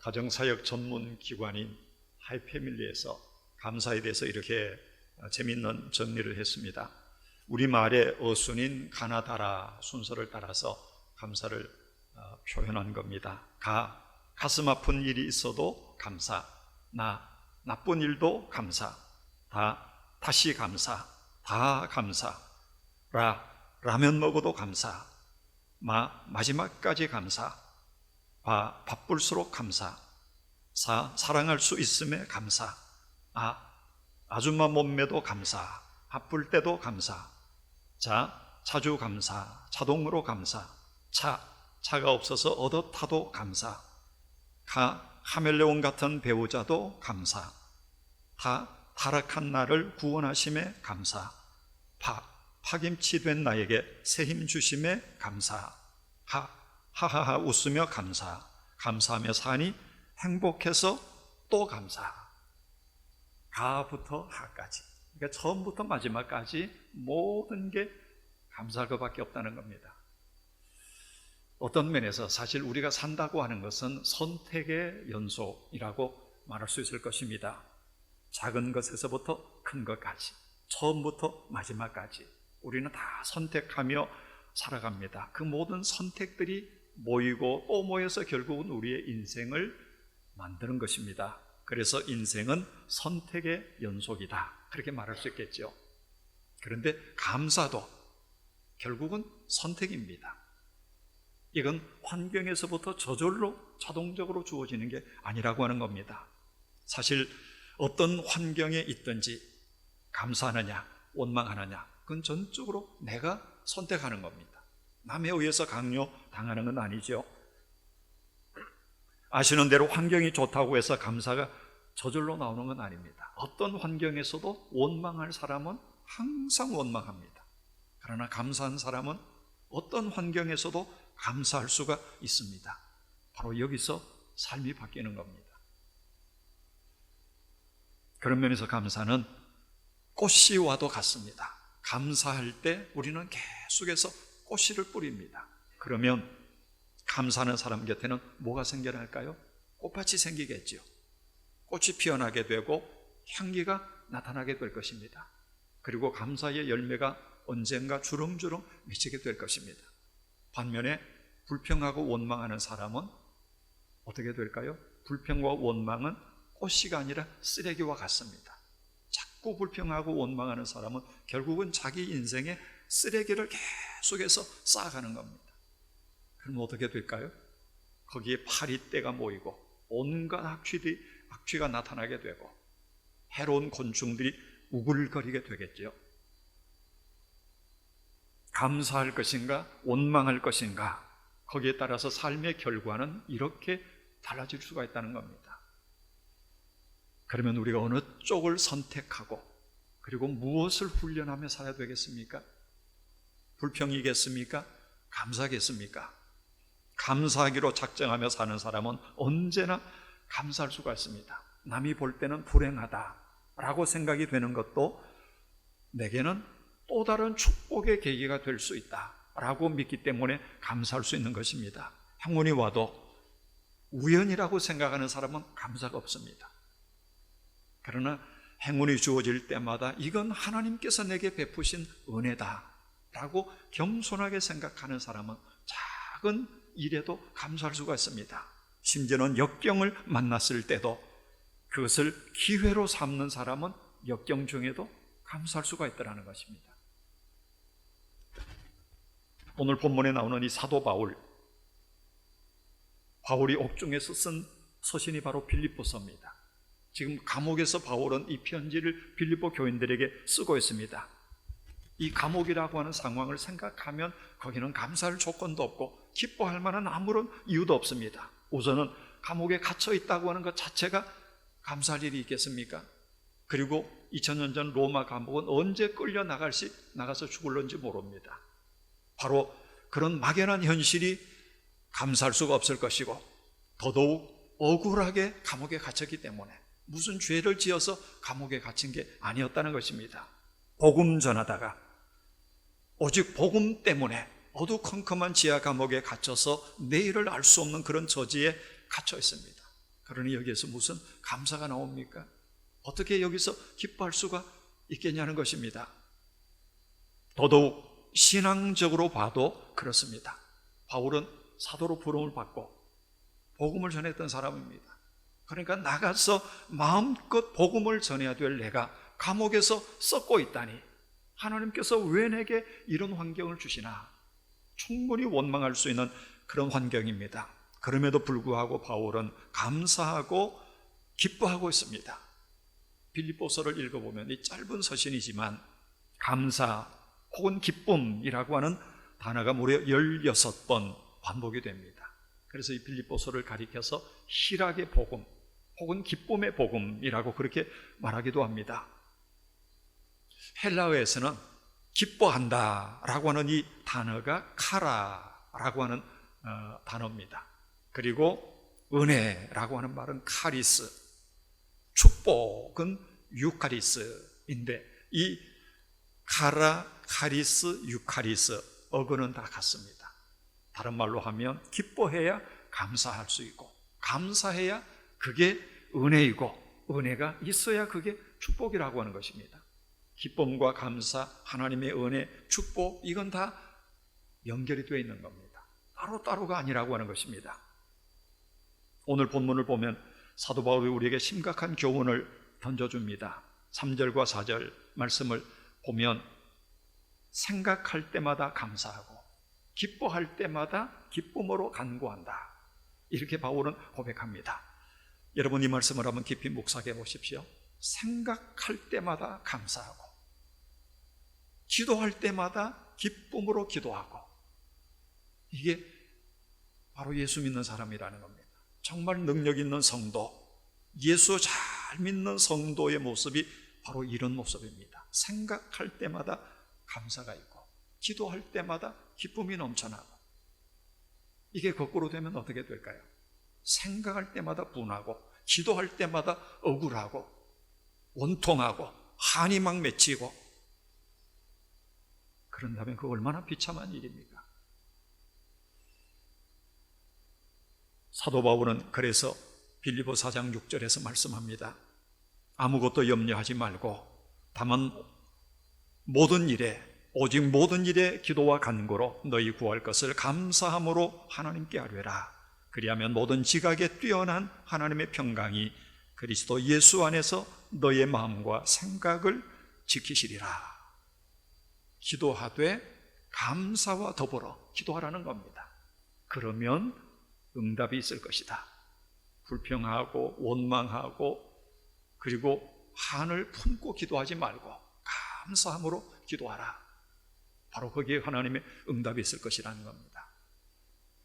가정사역 전문 기관인 하이패밀리에서 감사에 대해서 이렇게 재미있는 정리를 했습니다. 우리말의 어순인 가나다라 순서를 따라서 감사를 표현한 겁니다. 가슴 아픈 일이 있어도 감사, 나쁜 일도 감사, 다시 감사, 다 감사, 라면 먹어도 감사, 마지막까지 감사, 바쁠수록 감사, 사랑할 수 있음에 감사, 아줌마 몸매도 감사, 바쁠 때도 감사, 자주 감사, 자동으로 감사, 차가 없어서 얻어 타도 감사, 카멜레온 같은 배우자도 감사, 타락한 나를 구원하심에 감사, 파김치 된 나에게 새 힘 주심에 감사, 하하하 웃으며 감사, 감사하며 사니 행복해서 또 감사. 가부터 하까지, 그러니까 처음부터 마지막까지 모든 게 감사할 것밖에 없다는 겁니다. 어떤 면에서 사실 우리가 산다고 하는 것은 선택의 연속이라고 말할 수 있을 것입니다. 작은 것에서부터 큰 것까지, 처음부터 마지막까지 우리는 다 선택하며 살아갑니다. 그 모든 선택들이 모이고 또 모여서 결국은 우리의 인생을 만드는 것입니다. 그래서 인생은 선택의 연속이다, 그렇게 말할 수 있겠죠. 그런데 감사도 결국은 선택입니다. 이건 환경에서부터 저절로 자동적으로 주어지는 게 아니라고 하는 겁니다. 사실 어떤 환경에 있든지 감사하느냐 원망하느냐, 그건 전적으로 내가 선택하는 겁니다. 남에 의해서 강요당하는 건 아니죠. 아시는 대로 환경이 좋다고 해서 감사가 저절로 나오는 건 아닙니다. 어떤 환경에서도 원망할 사람은 항상 원망합니다. 그러나 감사한 사람은 어떤 환경에서도 감사할 수가 있습니다. 바로 여기서 삶이 바뀌는 겁니다. 그런 면에서 감사는 꽃씨와도 같습니다. 감사할 때 우리는 계속해서 꽃씨를 뿌립니다. 그러면 감사하는 사람 곁에는 뭐가 생겨날까요? 꽃밭이 생기겠죠. 꽃이 피어나게 되고 향기가 나타나게 될 것입니다. 그리고 감사의 열매가 언젠가 주렁주렁 맺히게 될 것입니다. 반면에 불평하고 원망하는 사람은 어떻게 될까요? 불평과 원망은 꽃씨가 아니라 쓰레기와 같습니다. 자꾸 불평하고 원망하는 사람은 결국은 자기 인생에 쓰레기를 계속해서 쌓아가는 겁니다. 그럼 어떻게 될까요? 거기에 파리떼가 모이고 온갖 악취가 나타나게 되고 해로운 곤충들이 우글거리게 되겠죠. 감사할 것인가 원망할 것인가, 거기에 따라서 삶의 결과는 이렇게 달라질 수가 있다는 겁니다. 그러면 우리가 어느 쪽을 선택하고 그리고 무엇을 훈련하며 살아야 되겠습니까? 불평이겠습니까? 감사겠습니까? 감사하기로 작정하며 사는 사람은 언제나 감사할 수가 있습니다. 남이 볼 때는 불행하다라고 생각이 되는 것도 내게는 또 다른 축복의 계기가 될 수 있다라고 믿기 때문에 감사할 수 있는 것입니다. 행운이 와도 우연이라고 생각하는 사람은 감사가 없습니다. 그러나 행운이 주어질 때마다 이건 하나님께서 내게 베푸신 은혜다라고 겸손하게 생각하는 사람은 작은 일에도 감사할 수가 있습니다. 심지어는 역경을 만났을 때도 그것을 기회로 삼는 사람은 역경 중에도 감사할 수가 있다는 것입니다. 오늘 본문에 나오는 이 사도 바울이 옥중에서 쓴 서신이 바로 빌립보서입니다. 지금 감옥에서 바울은 이 편지를 빌립보 교인들에게 쓰고 있습니다. 이 감옥이라고 하는 상황을 생각하면 거기는 감사할 조건도 없고 기뻐할 만한 아무런 이유도 없습니다. 우선은 감옥에 갇혀 있다고 하는 것 자체가 감사할 일이 있겠습니까? 그리고 2000년 전 로마 감옥은 언제 끌려 나가서 죽을런지 모릅니다. 바로 그런 막연한 현실이 감사할 수가 없을 것이고, 더더욱 억울하게 감옥에 갇혔기 때문에 무슨 죄를 지어서 감옥에 갇힌 게 아니었다는 것입니다. 복음 전하다가 오직 복음 때문에 어두컴컴한 지하 감옥에 갇혀서 내일을 알 수 없는 그런 저지에 갇혀 있습니다. 그러니 여기에서 무슨 감사가 나옵니까? 어떻게 여기서 기뻐할 수가 있겠냐는 것입니다. 더더욱 신앙적으로 봐도 그렇습니다. 바울은 사도로 부름을 받고 복음을 전했던 사람입니다. 그러니까 나가서 마음껏 복음을 전해야 될 내가 감옥에서 썩고 있다니, 하나님께서 왜 내게 이런 환경을 주시나, 충분히 원망할 수 있는 그런 환경입니다. 그럼에도 불구하고 바울은 감사하고 기뻐하고 있습니다. 빌립보서를 읽어보면 이 짧은 서신이지만 감사 혹은 기쁨이라고 하는 단어가 무려 16번 반복이 됩니다. 그래서 이 빌립보서를 가리켜서 희락의 복음 혹은 기쁨의 복음이라고 그렇게 말하기도 합니다. 헬라어에서는 기뻐한다라고 하는 이 단어가 카라라고 하는 단어입니다. 그리고 은혜라고 하는 말은 카리스, 축복은 유카리스인데 이 카라, 카리스, 유카리스 어근은 다 같습니다. 다른 말로 하면 기뻐해야 감사할 수 있고, 감사해야 그게 은혜이고, 은혜가 있어야 그게 축복이라고 하는 것입니다. 기쁨과 감사, 하나님의 은혜, 축복, 이건 다 연결이 되어 있는 겁니다. 따로따로가 아니라고 하는 것입니다. 오늘 본문을 보면 사도 바울이 우리에게 심각한 교훈을 던져줍니다. 3절과 4절 말씀을 보면 생각할 때마다 감사하고 기뻐할 때마다 기쁨으로 간구한다, 이렇게 바울은 고백합니다. 여러분 이 말씀을 한번 깊이 묵상해 보십시오. 생각할 때마다 감사하고 기도할 때마다 기쁨으로 기도하고, 이게 바로 예수 믿는 사람이라는 겁니다. 정말 능력 있는 성도, 예수 잘 믿는 성도의 모습이 바로 이런 모습입니다. 생각할 때마다 감사가 있고 기도할 때마다 기쁨이 넘쳐나고. 이게 거꾸로 되면 어떻게 될까요? 생각할 때마다 분하고 기도할 때마다 억울하고 원통하고 한이 막 맺히고, 그런다면 그 얼마나 비참한 일입니까? 사도 바울은 그래서 빌립보 4장 6절에서 말씀합니다. 아무것도 염려하지 말고 다만 모든 일에, 오직 모든 일에 기도와 간구로 너희 구할 것을 감사함으로 하나님께 아뢰라. 그리하면 모든 지각에 뛰어난 하나님의 평강이 그리스도 예수 안에서 너의 마음과 생각을 지키시리라. 기도하되 감사와 더불어 기도하라는 겁니다. 그러면 응답이 있을 것이다. 불평하고 원망하고 그리고 한을 품고 기도하지 말고 감사함으로 기도하라. 바로 거기에 하나님의 응답이 있을 것이라는 겁니다.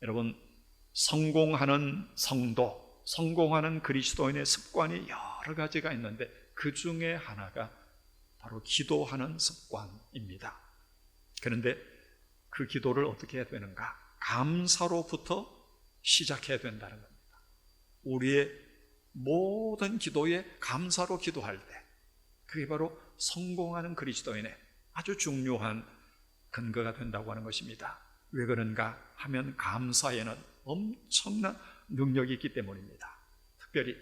여러분, 성공하는 성도, 성공하는 그리스도인의 습관이 여러 가지가 있는데 그 중에 하나가 바로 기도하는 습관입니다. 그런데 그 기도를 어떻게 해야 되는가? 감사로부터 시작해야 된다는 겁니다. 우리의 모든 기도에 감사로 기도할 때, 그게 바로 성공하는 그리스도인의 아주 중요한 근거가 된다고 하는 것입니다. 왜 그런가 하면 감사에는 엄청난 능력이 있기 때문입니다. 특별히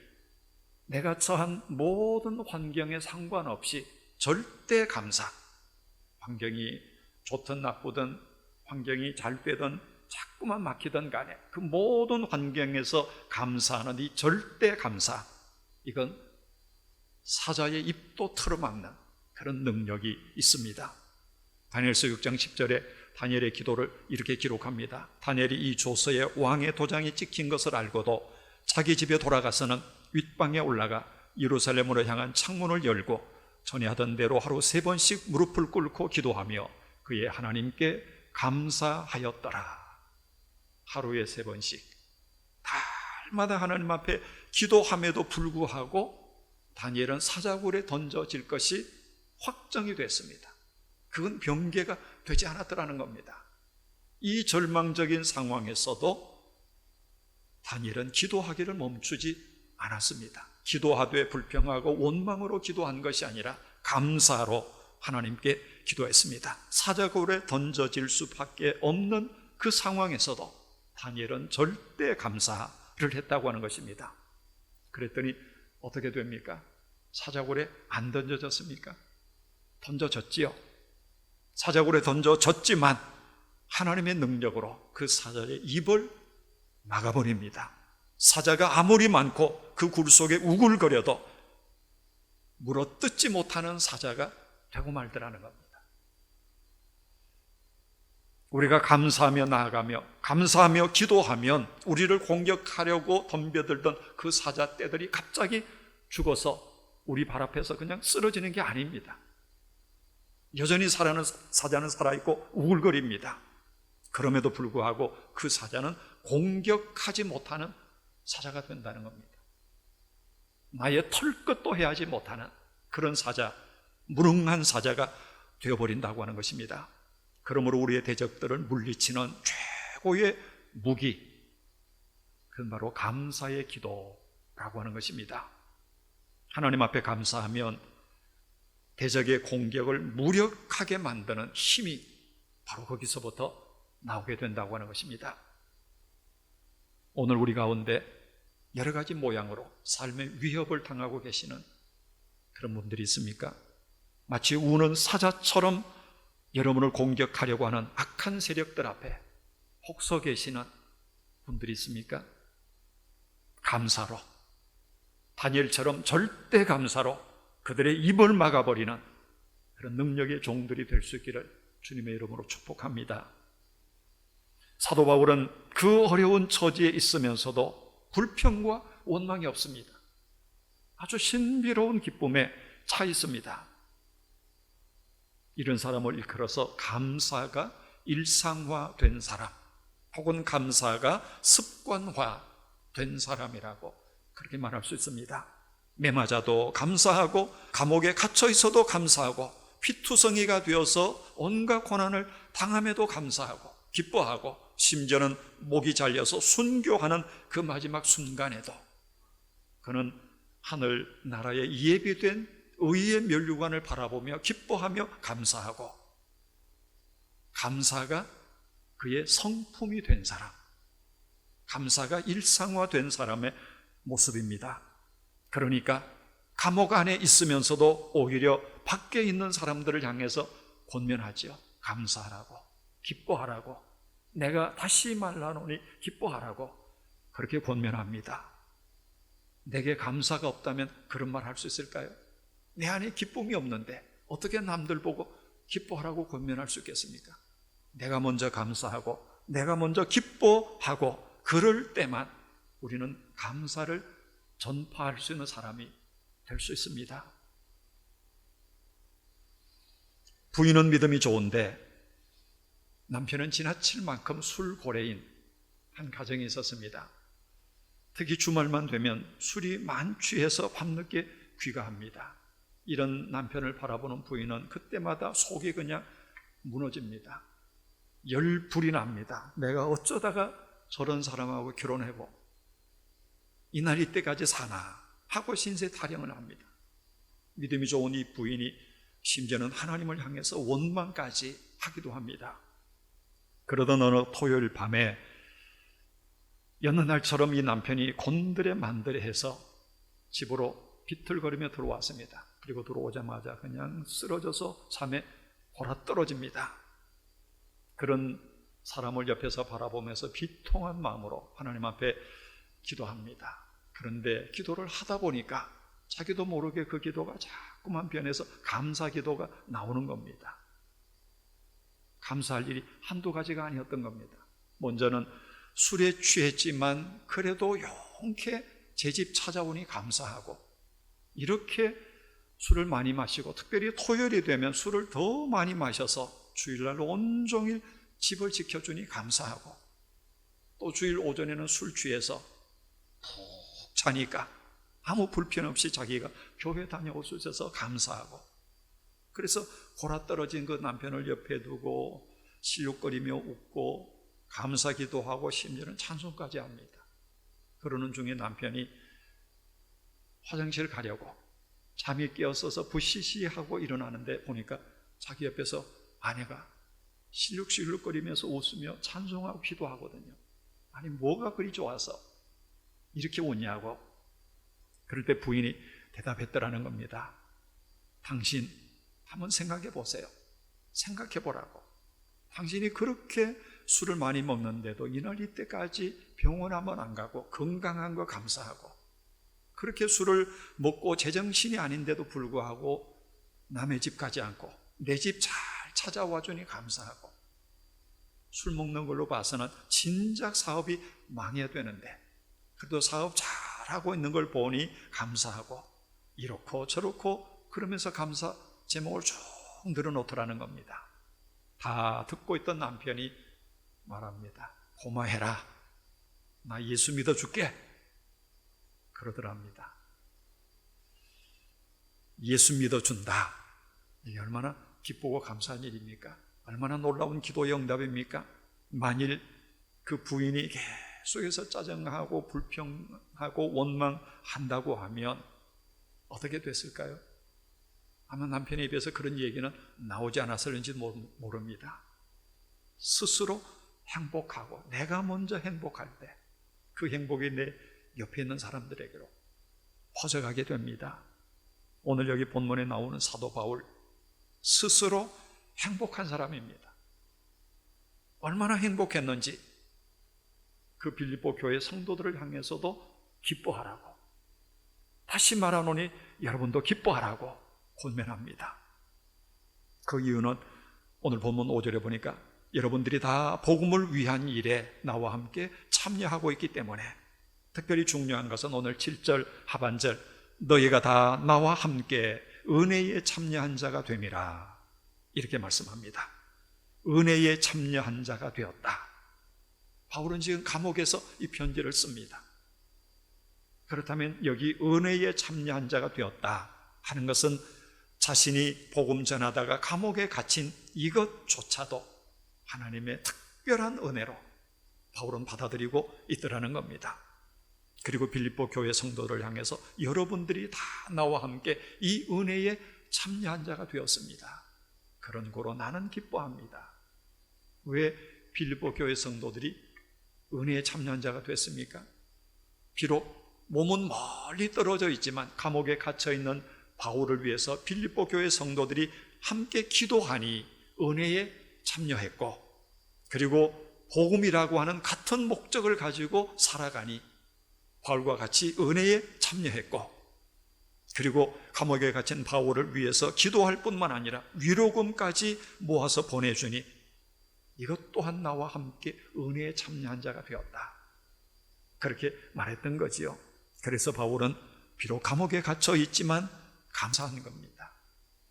내가 처한 모든 환경에 상관없이 절대 감사, 환경이 좋든 나쁘든 환경이 잘 되든 자꾸만 막히든 간에 그 모든 환경에서 감사하는 이 절대 감사, 이건 사자의 입도 틀어막는 그런 능력이 있습니다. 다니엘서 6장 10절에 다니엘의 기도를 이렇게 기록합니다. 다니엘이 이 조서에 왕의 도장이 찍힌 것을 알고도 자기 집에 돌아가서는 윗방에 올라가 예루살렘으로 향한 창문을 열고 전에 하던 대로 하루 3번씩 무릎을 꿇고 기도하며 그의 하나님께 감사하였더라. 하루에 3번씩 달마다 하나님 앞에 기도함에도 불구하고 다니엘은 사자굴에 던져질 것이 확정이 됐습니다. 그건 변개가 되지 않았더라는 겁니다. 이 절망적인 상황에서도 다니엘은 기도하기를 멈추지 않았습니다. 기도하되 불평하고 원망으로 기도한 것이 아니라 감사로 하나님께 기도했습니다. 사자굴에 던져질 수밖에 없는 그 상황에서도 다니엘은 절대 감사를 했다고 하는 것입니다. 그랬더니 어떻게 됩니까? 사자굴에 안 던져졌습니까? 던져졌지요. 사자굴에 던져졌지만 하나님의 능력으로 그 사자의 입을 막아버립니다. 사자가 아무리 많고 그 굴 속에 우글거려도 물어 뜯지 못하는 사자가 되고 말더라는 겁니다. 우리가 감사하며 나아가며 감사하며 기도하면 우리를 공격하려고 덤벼들던 그 사자 떼들이 갑자기 죽어서 우리 발 앞에서 그냥 쓰러지는 게 아닙니다. 여전히 사자는 살아있고 우글거립니다. 그럼에도 불구하고 그 사자는 공격하지 못하는 사자가 된다는 겁니다. 나의 털끝도 해하지 못하는 그런 사자, 무능한 사자가 되어버린다고 하는 것입니다. 그러므로 우리의 대적들을 물리치는 최고의 무기, 그건 바로 감사의 기도라고 하는 것입니다. 하나님 앞에 감사하면 대적의 공격을 무력하게 만드는 힘이 바로 거기서부터 나오게 된다고 하는 것입니다. 오늘 우리 가운데 여러 가지 모양으로 삶의 위협을 당하고 계시는 그런 분들이 있습니까? 마치 우는 사자처럼 여러분을 공격하려고 하는 악한 세력들 앞에 혹서 계시는 분들이 있습니까? 감사로, 다니엘처럼 절대 감사로 그들의 입을 막아버리는 그런 능력의 종들이 될 수 있기를 주님의 이름으로 축복합니다. 사도 바울은 그 어려운 처지에 있으면서도 불평과 원망이 없습니다. 아주 신비로운 기쁨에 차 있습니다. 이런 사람을 일컬어서 감사가 일상화된 사람, 혹은 감사가 습관화된 사람이라고 그렇게 말할 수 있습니다. 매 맞아도 감사하고 감옥에 갇혀 있어도 감사하고 피투성이가 되어서 온갖 고난을 당함에도 감사하고 기뻐하고 심지어는 목이 잘려서 순교하는 그 마지막 순간에도 그는 하늘 나라에 예비된 의의 면류관을 바라보며 기뻐하며 감사하고, 감사가 그의 성품이 된 사람, 감사가 일상화된 사람의 모습입니다. 그러니까 감옥 안에 있으면서도 오히려 밖에 있는 사람들을 향해서 권면하죠. 감사하라고, 기뻐하라고, 내가 다시 말하노니 기뻐하라고 그렇게 권면합니다. 내게 감사가 없다면 그런 말 할 수 있을까요? 내 안에 기쁨이 없는데 어떻게 남들 보고 기뻐하라고 권면할 수 있겠습니까? 내가 먼저 감사하고 내가 먼저 기뻐하고 그럴 때만 우리는 감사를 전파할 수 있는 사람이 될 수 있습니다. 부인은 믿음이 좋은데 남편은 지나칠 만큼 술고래인 한 가정이 있었습니다. 특히 주말만 되면 술이 만취해서 밤늦게 귀가합니다. 이런 남편을 바라보는 부인은 그때마다 속이 그냥 무너집니다. 열불이 납니다. 내가 어쩌다가 저런 사람하고 결혼해고 이날 이때까지 사나 하고 신세 타령을 합니다. 믿음이 좋은 이 부인이 심지어는 하나님을 향해서 원망까지 하기도 합니다. 그러던 어느 토요일 밤에 여느 날처럼 이 남편이 곤드레 만드레 해서 집으로 비틀거리며 들어왔습니다. 그리고 들어오자마자 그냥 쓰러져서 잠에 골아떨어집니다. 그런 사람을 옆에서 바라보면서 비통한 마음으로 하나님 앞에 기도합니다. 그런데 기도를 하다 보니까 자기도 모르게 그 기도가 자꾸만 변해서 감사 기도가 나오는 겁니다. 감사할 일이 한두 가지가 아니었던 겁니다. 먼저는 술에 취했지만 그래도 용케 제 집 찾아오니 감사하고, 이렇게 술을 많이 마시고 특별히 토요일이 되면 술을 더 많이 마셔서 주일날 온종일 집을 지켜주니 감사하고, 또 주일 오전에는 술 취해서 푹 자니까 아무 불편 없이 자기가 교회 다녀올 수 있어서 감사하고, 그래서 골아떨어진 그 남편을 옆에 두고 실룩거리며 웃고 감사기도 하고 심지어는 찬송까지 합니다. 그러는 중에 남편이 화장실 가려고 잠이 깨었어서 부시시하고 일어나는데 보니까 자기 옆에서 아내가 실룩실룩거리면서 웃으며 찬송하고 기도하거든요. 아니 뭐가 그리 좋아서 이렇게 웃냐고. 그럴 때 부인이 대답했더라는 겁니다. 당신 한번 생각해 보세요. 생각해 보라고. 당신이 그렇게 술을 많이 먹는데도 이날 이때까지 병원 한번 안 가고 건강한 거 감사하고, 그렇게 술을 먹고 제정신이 아닌데도 불구하고 남의 집 가지 않고 내 집 잘 찾아와 주니 감사하고, 술 먹는 걸로 봐서는 진작 사업이 망해야 되는데 그래도 사업 잘하고 있는 걸 보니 감사하고, 이렇고 저렇고 그러면서 감사 제목을 쭉 늘어놓더라는 겁니다. 다 듣고 있던 남편이 말합니다. 고마해라, 나 예수 믿어줄게, 그러더랍니다. 예수 믿어준다, 이게 얼마나 기쁘고 감사한 일입니까? 얼마나 놀라운 기도의 응답입니까? 만일 그 부인이 계속해서 짜증하고 불평하고 원망한다고 하면 어떻게 됐을까요? 아마 남편의 입에서 그런 얘기는 나오지 않았을지 모릅니다. 스스로 행복하고 내가 먼저 행복할 때 그 행복이 내 옆에 있는 사람들에게로 퍼져가게 됩니다. 오늘 여기 본문에 나오는 사도 바울, 스스로 행복한 사람입니다. 얼마나 행복했는지 그 빌립보 교회 성도들을 향해서도 기뻐하라고, 다시 말하노니 여러분도 기뻐하라고 권면합니다. 그 이유는 오늘 본문 5절에 보니까 여러분들이 다 복음을 위한 일에 나와 함께 참여하고 있기 때문에, 특별히 중요한 것은 오늘 7절 하반절, 너희가 다 나와 함께 은혜에 참여한 자가 됨이라, 이렇게 말씀합니다. 은혜에 참여한 자가 되었다. 바울은 지금 감옥에서 이 편지를 씁니다. 그렇다면 여기 은혜에 참여한 자가 되었다 하는 것은 자신이 복음 전하다가 감옥에 갇힌 이것조차도 하나님의 특별한 은혜로 바울은 받아들이고 있더라는 겁니다. 그리고 빌립보 교회 성도를 향해서 여러분들이 다 나와 함께 이 은혜에 참여한 자가 되었습니다. 그런 고로 나는 기뻐합니다. 왜 빌립보 교회 성도들이 은혜에 참여한 자가 됐습니까? 비록 몸은 멀리 떨어져 있지만 감옥에 갇혀 있는 바울을 위해서 빌립보 교회 성도들이 함께 기도하니 은혜에 참여했고, 그리고 복음이라고 하는 같은 목적을 가지고 살아가니 바울과 같이 은혜에 참여했고, 그리고 감옥에 갇힌 바울을 위해서 기도할 뿐만 아니라 위로금까지 모아서 보내주니 이것 또한 나와 함께 은혜에 참여한 자가 되었다, 그렇게 말했던 거지요. 그래서 바울은 비록 감옥에 갇혀 있지만 감사한 겁니다.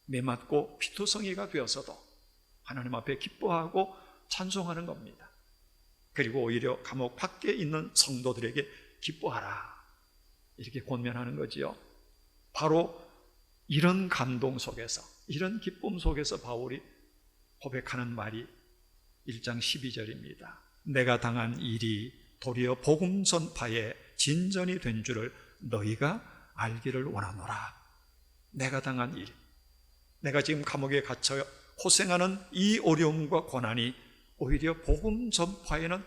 매맞고 피투성이가 되어서도 하나님 앞에 기뻐하고 찬송하는 겁니다. 그리고 오히려 감옥 밖에 있는 성도들에게 기뻐하라, 이렇게 권면하는 거지요. 바로 이런 감동 속에서, 이런 기쁨 속에서 바울이 고백하는 말이 1장 12절입니다. 내가 당한 일이 도리어 복음 전파에 진전이 된 줄을 너희가 알기를 원하노라. 내가 당한 일, 내가 지금 감옥에 갇혀 고생하는 이 어려움과 고난이 오히려 복음 전파에는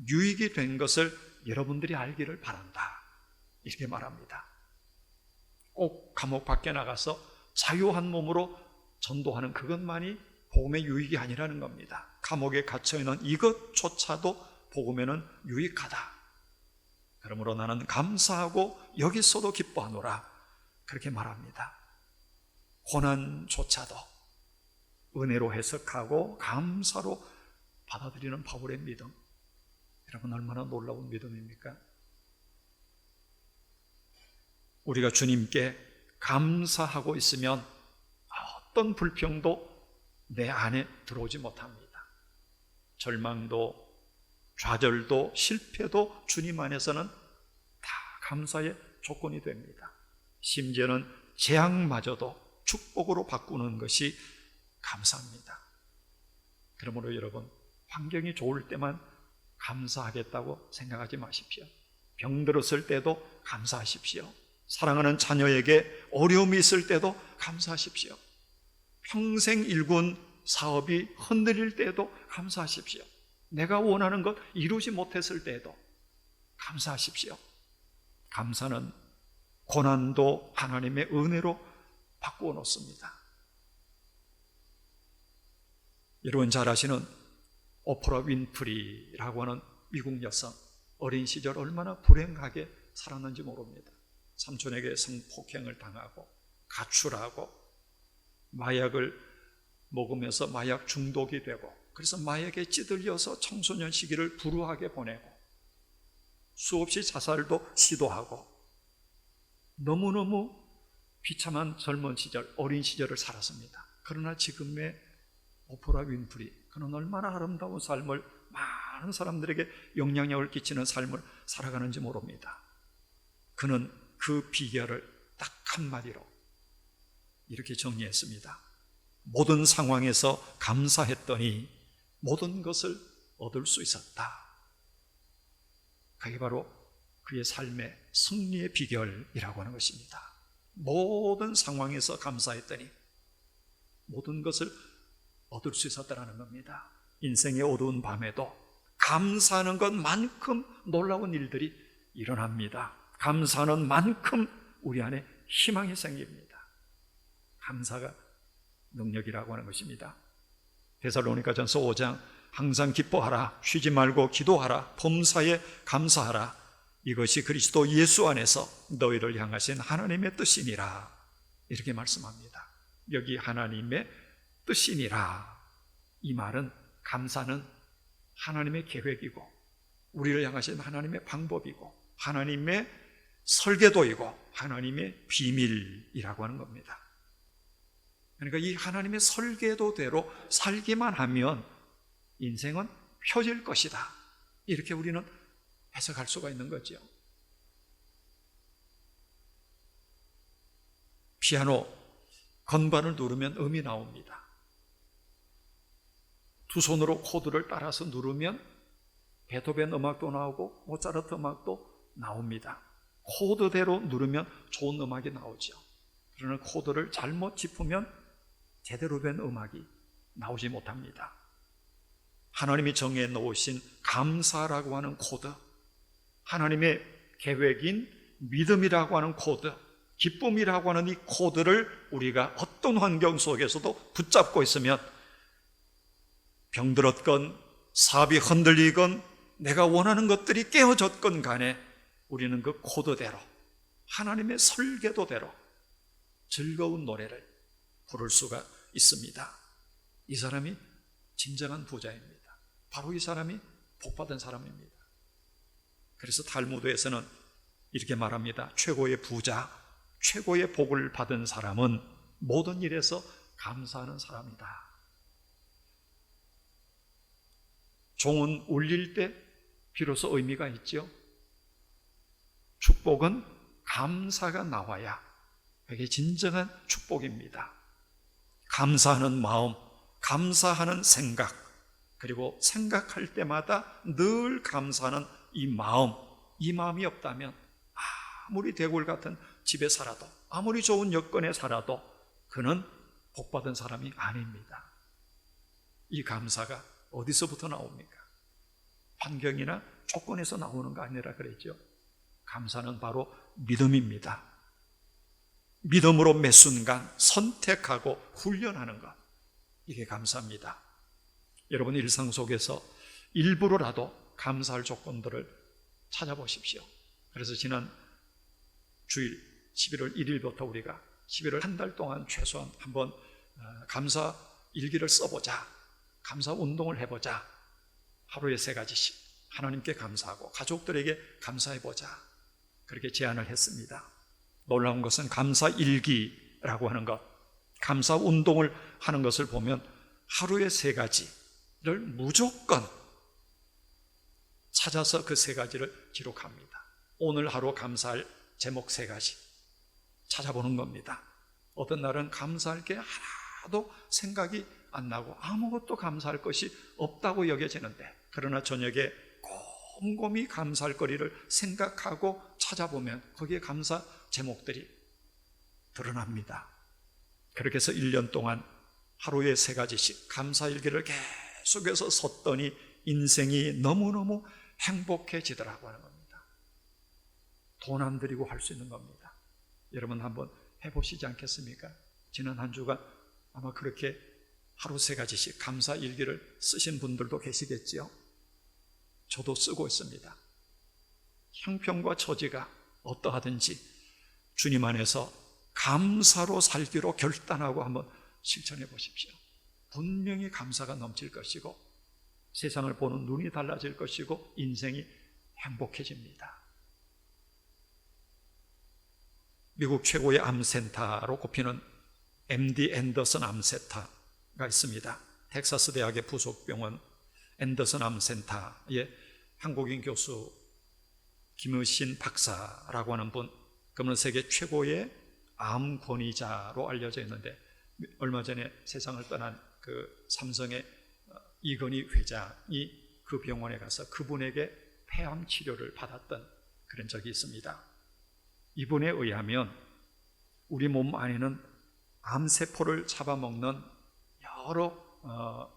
유익이 된 것을 여러분들이 알기를 바란다, 이렇게 말합니다. 꼭 감옥 밖에 나가서 자유한 몸으로 전도하는 그것만이 복음의 유익이 아니라는 겁니다. 감옥에 갇혀있는 이것조차도 복음에는 유익하다. 그러므로 나는 감사하고 여기서도 기뻐하노라, 그렇게 말합니다. 고난조차도 은혜로 해석하고 감사로 받아들이는 바울의 믿음, 여러분 얼마나 놀라운 믿음입니까? 우리가 주님께 감사하고 있으면 어떤 불평도 내 안에 들어오지 못합니다. 절망도 좌절도 실패도 주님 안에서는 다 감사의 조건이 됩니다. 심지어는 재앙마저도 축복으로 바꾸는 것이 감사합니다. 그러므로 여러분, 환경이 좋을 때만 감사하겠다고 생각하지 마십시오. 병들었을 때도 감사하십시오. 사랑하는 자녀에게 어려움이 있을 때도 감사하십시오. 평생 일군 사업이 흔들릴 때도 감사하십시오. 내가 원하는 것 이루지 못했을 때에도 감사하십시오. 감사는 고난도 하나님의 은혜로 바꾸어 놓습니다. 여러분 잘 아시는 오프라 윈프리라고 하는 미국 여성, 어린 시절 얼마나 불행하게 살았는지 모릅니다. 삼촌에게 성폭행을 당하고 가출하고 마약을 먹으면서 마약 중독이 되고, 그래서 마약에 찌들려서 청소년 시기를 불우하게 보내고 수없이 자살도 시도하고 너무너무 비참한 젊은 시절, 어린 시절을 살았습니다. 그러나 지금의 오프라 윈프리, 그는 얼마나 아름다운 삶을, 많은 사람들에게 영향력을 끼치는 삶을 살아가는지 모릅니다. 그는 그 비결을 딱 한마디로 이렇게 정리했습니다. 모든 상황에서 감사했더니 모든 것을 얻을 수 있었다. 그게 바로 그의 삶의 승리의 비결이라고 하는 것입니다. 모든 상황에서 감사했더니 모든 것을 얻을 수 있었다는 겁니다. 인생의 어두운 밤에도 감사하는 것만큼 놀라운 일들이 일어납니다. 감사하는 만큼 우리 안에 희망이 생깁니다. 감사가 능력이라고 하는 것입니다. 데살로니가전서 5장 항상 기뻐하라, 쉬지 말고 기도하라, 범사에 감사하라, 이것이 그리스도 예수 안에서 너희를 향하신 하나님의 뜻이니라, 이렇게 말씀합니다. 여기 하나님의 뜻이니라, 이 말은 감사는 하나님의 계획이고 우리를 향하신 하나님의 방법이고 하나님의 설계도이고 하나님의 비밀이라고 하는 겁니다. 그러니까 이 하나님의 설계도대로 살기만 하면 인생은 펴질 것이다, 이렇게 우리는 해석할 수가 있는 거죠. 피아노 건반을 누르면 음이 나옵니다. 두 손으로 코드를 따라서 누르면 베토벤 음악도 나오고 모차르트 음악도 나옵니다. 코드대로 누르면 좋은 음악이 나오죠. 그러나 코드를 잘못 짚으면 제대로 된 음악이 나오지 못합니다. 하나님이 정해 놓으신 감사라고 하는 코드, 하나님의 계획인 믿음이라고 하는 코드, 기쁨이라고 하는 이 코드를 우리가 어떤 환경 속에서도 붙잡고 있으면 병들었건 사업이 흔들리건 내가 원하는 것들이 깨어졌건 간에 우리는 그 코드대로, 하나님의 설계도대로 즐거운 노래를 부를 수가 있습니다. 이 사람이 진정한 부자입니다. 바로 이 사람이 복받은 사람입니다. 그래서 탈무드에서는 이렇게 말합니다. 최고의 부자, 최고의 복을 받은 사람은 모든 일에서 감사하는 사람이다. 종은 울릴 때 비로소 의미가 있죠. 축복은 감사가 나와야 그게 진정한 축복입니다. 감사하는 마음, 감사하는 생각, 그리고 생각할 때마다 늘 감사하는 이 마음이 없다면 아무리 대골 같은 집에 살아도, 아무리 좋은 여건에 살아도 그는 복받은 사람이 아닙니다. 이 감사가 어디서부터 나옵니까? 환경이나 조건에서 나오는 거 아니라 그랬죠. 감사는 바로 믿음입니다. 믿음으로 매 순간 선택하고 훈련하는 것, 이게 감사입니다. 여러분 일상 속에서 일부러라도 감사할 조건들을 찾아보십시오. 그래서 지난 주일 11월 1일부터 우리가 11월 한 달 동안 최소한 한번 감사 일기를 써보자, 감사 운동을 해보자, 하루에 3가지씩 하나님께 감사하고 가족들에게 감사해보자, 그렇게 제안을 했습니다. 놀라운 것은 감사 일기라고 하는 것, 감사 운동을 하는 것을 보면 하루에 3가지를 무조건 찾아서 그 3가지를 기록합니다. 오늘 하루 감사할 제목 3가지 찾아보는 겁니다. 어떤 날은 감사할 게 하나도 생각이 안 나고 아무것도 감사할 것이 없다고 여겨지는데, 그러나 저녁에 곰곰이 감사할 거리를 생각하고 찾아보면 거기에 감사 제목들이 드러납니다. 그렇게 해서 1년 동안 하루에 3가지씩 감사일기를 계속해서 썼더니 인생이 너무너무 행복해지더라고 하는 겁니다. 돈 안 들이고 할 수 있는 겁니다. 여러분 한번 해보시지 않겠습니까? 지난 한 주간 아마 그렇게 하루 3가지씩 감사 일기를 쓰신 분들도 계시겠지요. 저도 쓰고 있습니다. 형편과 처지가 어떠하든지 주님 안에서 감사로 살기로 결단하고 한번 실천해 보십시오. 분명히 감사가 넘칠 것이고 세상을 보는 눈이 달라질 것이고 인생이 행복해집니다. 미국 최고의 암센터로 꼽히는 MD 앤더슨 암센터가 있습니다. 텍사스 대학의 부속 병원 앤더슨 암센터의 한국인 교수 김의신 박사라고 하는 분, 그분은 세계 최고의 암 권위자로 알려져 있는데 얼마 전에 세상을 떠난 그 삼성의 이건희 회장이 그 병원에 가서 그분에게 폐암 치료를 받았던 그런 적이 있습니다. 이분에 의하면 우리 몸 안에는 암세포를 잡아먹는 여러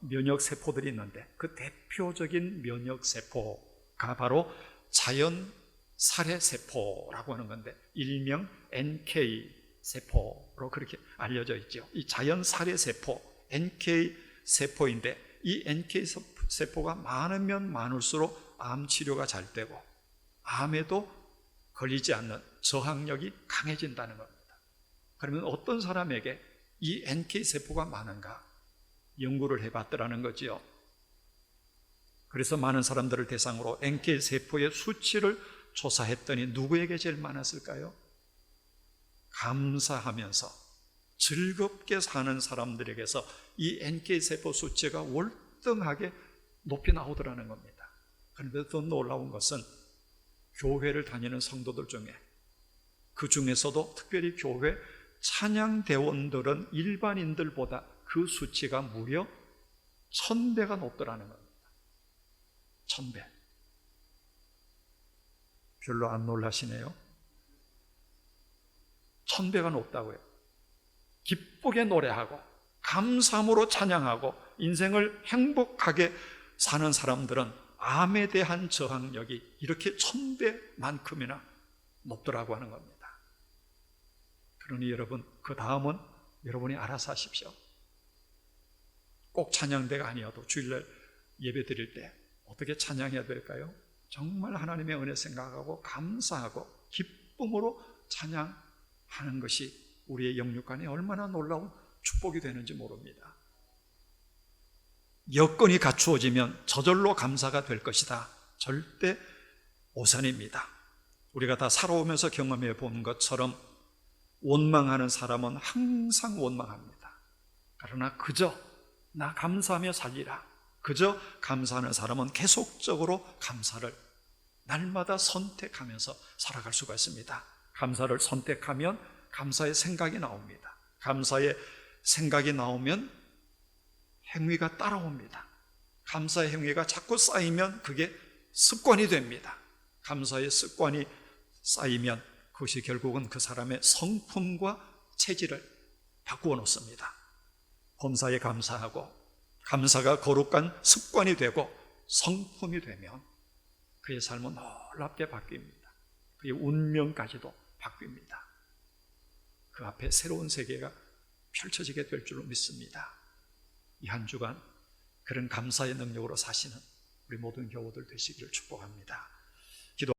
면역세포들이 있는데 그 대표적인 면역세포가 바로 자연살해세포라고 하는 건데 일명 NK세포로 그렇게 알려져 있죠. 이 자연살해세포, NK세포인데 이 NK세포가 많으면 많을수록 암치료가 잘 되고 암에도 걸리지 않는 저항력이 강해진다는 겁니다. 그러면 어떤 사람에게 이 NK세포가 많은가 연구를 해봤더라는 거지요. 그래서 많은 사람들을 대상으로 NK세포의 수치를 조사했더니 누구에게 제일 많았을까요? 감사하면서 즐겁게 사는 사람들에게서 이 NK세포 수치가 월등하게 높이 나오더라는 겁니다. 그런데 더 놀라운 것은 교회를 다니는 성도들 중에 그 중에서도 특별히 교회 찬양대원들은 일반인들보다 그 수치가 무려 1000배가 높더라는 겁니다. 1000배. 별로 안 놀라시네요. 1000배가 높다고요. 기쁘게 노래하고 감사함으로 찬양하고 인생을 행복하게 사는 사람들은 암에 대한 저항력이 이렇게 1000배만큼이나 높더라고 하는 겁니다. 그러니 여러분, 그 다음은 여러분이 알아서 하십시오. 꼭 찬양대가 아니어도 주일날 예배 드릴 때 어떻게 찬양해야 될까요? 정말 하나님의 은혜 생각하고 감사하고 기쁨으로 찬양하는 것이 우리의 영육간에 얼마나 놀라운 축복이 되는지 모릅니다. 여건이 갖추어지면 저절로 감사가 될 것이다. 절대 오산입니다. 우리가 다 살아오면서 경험해 본 것처럼 원망하는 사람은 항상 원망합니다. 그러나 그저 나 감사하며 살리라. 그저 감사하는 사람은 계속적으로 감사를 날마다 선택하면서 살아갈 수가 있습니다. 감사를 선택하면 감사의 생각이 나옵니다. 감사의 생각이 나오면 행위가 따라옵니다. 감사의 행위가 자꾸 쌓이면 그게 습관이 됩니다. 감사의 습관이 쌓이면 그것이 결국은 그 사람의 성품과 체질을 바꾸어 놓습니다. 범사에 감사하고 감사가 거룩한 습관이 되고 성품이 되면 그의 삶은 놀랍게 바뀝니다. 그의 운명까지도 바뀝니다. 그 앞에 새로운 세계가 펼쳐지게 될 줄로 믿습니다. 이 한 주간 그런 감사의 능력으로 사시는 우리 모든 교우들 되시기를 축복합니다.